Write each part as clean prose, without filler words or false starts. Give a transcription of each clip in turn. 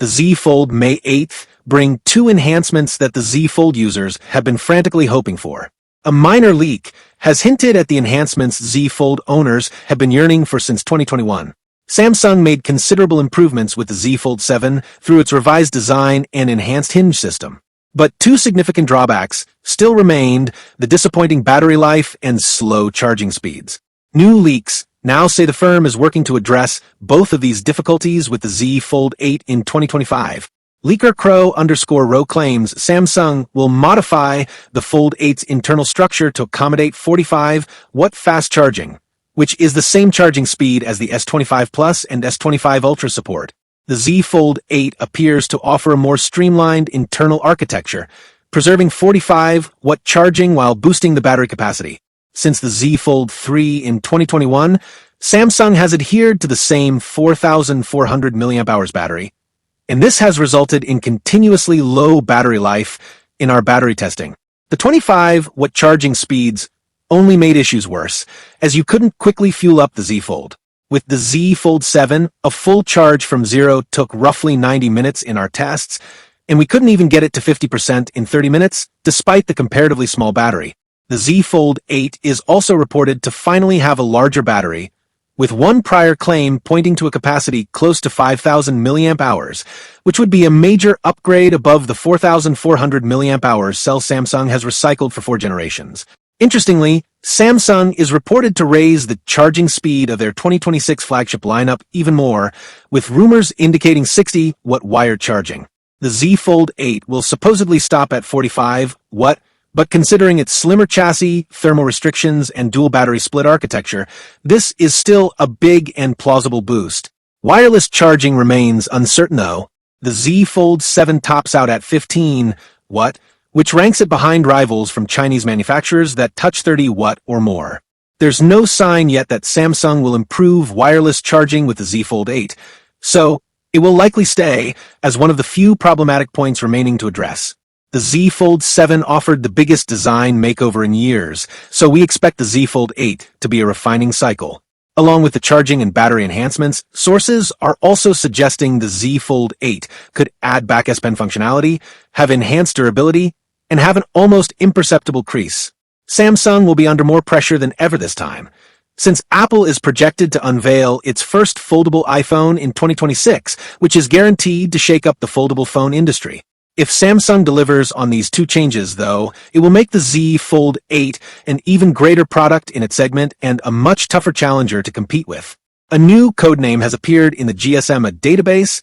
the Z Fold May 8th bring two enhancements that the Z Fold users have been frantically hoping for. A minor leak has hinted at the enhancements Z Fold owners have been yearning for since 2021. Samsung made considerable improvements with the Z Fold 7 through its revised design and enhanced hinge system. But two significant drawbacks still remained: the disappointing battery life and slow charging speeds. New leaks now say the firm is working to address both of these difficulties with the Z Fold 8 in 2025. Leaker Crow_Row claims Samsung will modify the Fold 8's internal structure to accommodate 45-watt fast charging, which is the same charging speed as the S25 Plus and S25 Ultra support. The Z Fold 8 appears to offer a more streamlined internal architecture, preserving 45-watt charging while boosting the battery capacity. Since the Z Fold 3 in 2021, Samsung has adhered to the same 4,400 mAh battery, and this has resulted in continuously low battery life in our battery testing. The 25-watt charging speeds only made issues worse, as you couldn't quickly fuel up the Z Fold. With the Z Fold 7, a full charge from zero took roughly 90 minutes in our tests, and we couldn't even get it to 50% in 30 minutes, despite the comparatively small battery. The Z Fold 8 is also reported to finally have a larger battery, with one prior claim pointing to a capacity close to 5,000 mAh, which would be a major upgrade above the 4,400 mAh cell Samsung has recycled for 4 generations. Interestingly, Samsung is reported to raise the charging speed of their 2026 flagship lineup even more, with rumors indicating 60-watt wired charging. The Z Fold 8 will supposedly stop at 45-watt, but considering its slimmer chassis, thermal restrictions, and dual battery split architecture, this is still a big and plausible boost. Wireless charging remains uncertain though. The Z Fold 7 tops out at 15-watt, which ranks it behind rivals from Chinese manufacturers that touch 30-watt or more. There's no sign yet that Samsung will improve wireless charging with the Z Fold 8, so it will likely stay as one of the few problematic points remaining to address. The Z Fold 7 offered the biggest design makeover in years, so we expect the Z Fold 8 to be a refining cycle. Along with the charging and battery enhancements, sources are also suggesting the Z Fold 8 could add back S Pen functionality, have enhanced durability, and have an almost imperceptible crease. Samsung will be under more pressure than ever this time, since Apple is projected to unveil its first foldable iPhone in 2026, which is guaranteed to shake up the foldable phone industry. If Samsung delivers on these two changes, though, it will make the Z Fold 8 an even greater product in its segment and a much tougher challenger to compete with. A new codename has appeared in the GSM database,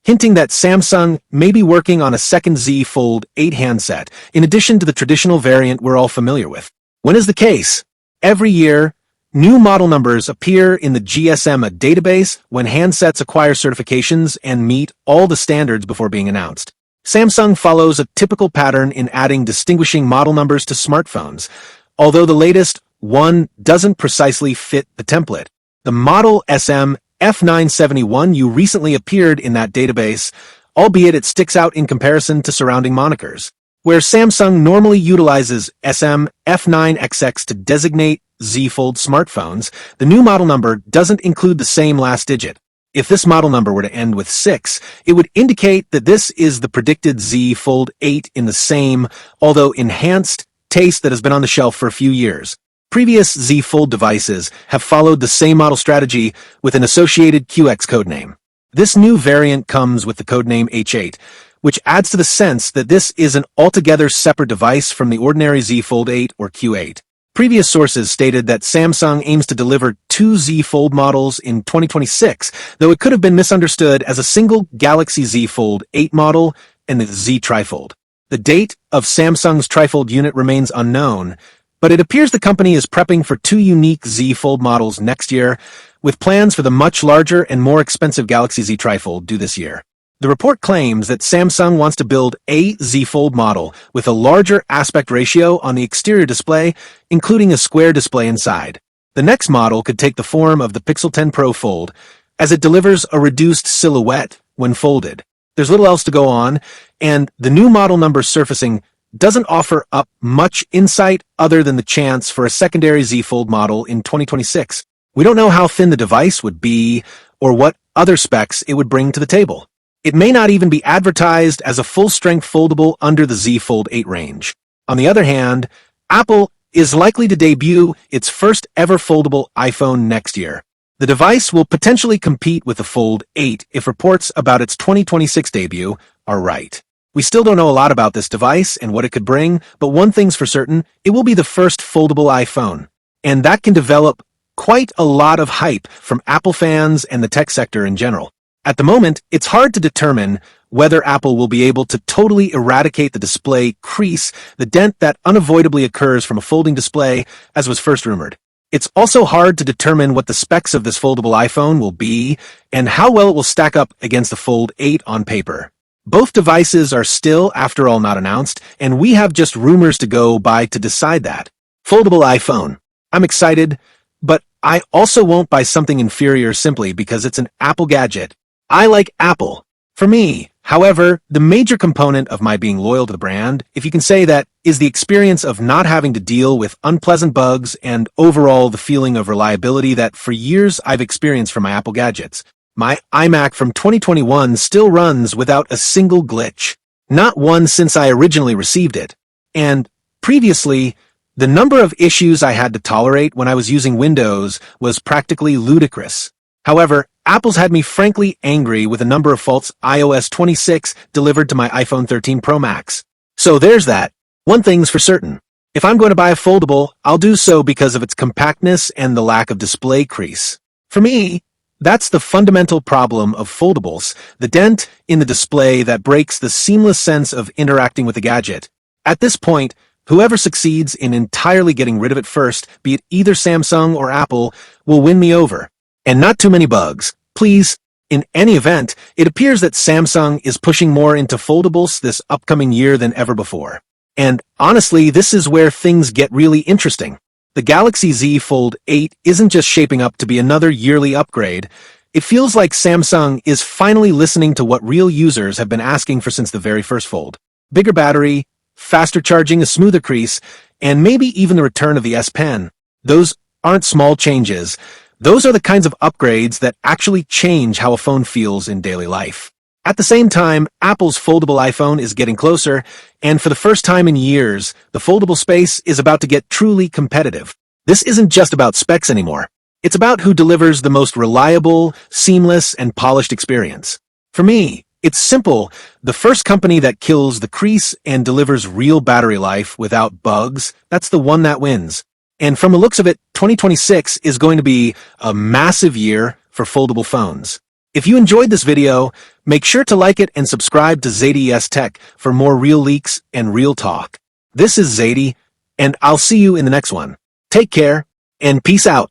hinting that Samsung may be working on a second Z Fold 8 handset, in addition to the traditional variant we're all familiar with. When is the case? Every year, new model numbers appear in the GSM database when handsets acquire certifications and meet all the standards before being announced. Samsung follows a typical pattern in adding distinguishing model numbers to smartphones, although the latest one doesn't precisely fit the template. The model SM F971U recently appeared in that database, albeit it sticks out in comparison to surrounding monikers. Where Samsung normally utilizes SM F9XX to designate Z Fold smartphones, the new model number doesn't include the same last digit. If this model number were to end with 6, it would indicate that this is the predicted Z Fold 8 in the same, although enhanced, taste that has been on the shelf for a few years. Previous Z Fold devices have followed the same model strategy with an associated QX codename. This new variant comes with the codename H8, which adds to the sense that this is an altogether separate device from the ordinary Z Fold 8 or Q8. Previous sources stated that Samsung aims to deliver 2 Z Fold models in 2026, though it could have been misunderstood as a single Galaxy Z Fold 8 model and the Z Trifold. The date of Samsung's Trifold unit remains unknown, but it appears the company is prepping for 2 unique Z Fold models next year, with plans for the much larger and more expensive Galaxy Z Trifold due this year. The report claims that Samsung wants to build a Z Fold model with a larger aspect ratio on the exterior display, including a square display inside. The next model could take the form of the Pixel 10 Pro Fold, as it delivers a reduced silhouette when folded. There's little else to go on, and the new model number surfacing doesn't offer up much insight other than the chance for a secondary Z Fold model in 2026. We don't know how thin the device would be or what other specs it would bring to the table. It may not even be advertised as a full-strength foldable under the Z Fold 8 range. On the other hand, Apple is likely to debut its first ever foldable iPhone next year. The device will potentially compete with the Fold 8 if reports about its 2026 debut are right. We still don't know a lot about this device and what it could bring, but one thing's for certain, it will be the first foldable iPhone. And that can develop quite a lot of hype from Apple fans and the tech sector in general. At the moment, it's hard to determine whether Apple will be able to totally eradicate the display crease, the dent that unavoidably occurs from a folding display, as was first rumored. It's also hard to determine what the specs of this foldable iPhone will be and how well it will stack up against the Fold 8 on paper. Both devices are still, after all, not announced, and we have just rumors to go by to decide that. Foldable iPhone. I'm excited, but I also won't buy something inferior simply because it's an Apple gadget. I like Apple. For me, however, the major component of my being loyal to the brand, if you can say that, is the experience of not having to deal with unpleasant bugs and overall the feeling of reliability that for years I've experienced from my Apple gadgets. My iMac from 2021 still runs without a single glitch. Not one since I originally received it. And previously, the number of issues I had to tolerate when I was using Windows was practically ludicrous. However, Apple's had me frankly angry with a number of faults iOS 26 delivered to my iPhone 13 Pro Max. So there's that. One thing's for certain. If I'm going to buy a foldable, I'll do so because of its compactness and the lack of display crease. For me, that's the fundamental problem of foldables, the dent in the display that breaks the seamless sense of interacting with the gadget. At this point, whoever succeeds in entirely getting rid of it first, be it either Samsung or Apple, will win me over. And not too many bugs, please. In any event, it appears that Samsung is pushing more into foldables this upcoming year than ever before. And honestly, this is where things get really interesting. The Galaxy Z Fold 8 isn't just shaping up to be another yearly upgrade. It feels like Samsung is finally listening to what real users have been asking for since the very first Fold. Bigger battery, faster charging, a smoother crease, and maybe even the return of the S Pen. Those aren't small changes. Those are the kinds of upgrades that actually change how a phone feels in daily life. At the same time, Apple's foldable iPhone is getting closer, and for the first time in years, the foldable space is about to get truly competitive. This isn't just about specs anymore. It's about who delivers the most reliable, seamless, and polished experience. For me, it's simple. The first company that kills the crease and delivers real battery life without bugs, that's the one that wins. And from the looks of it, 2026 is going to be a massive year for foldable phones. If you enjoyed this video, make sure to like it and subscribe to ZaidiEsTech for more real leaks and real talk. This is Zaidi, and I'll see you in the next one. Take care, and peace out.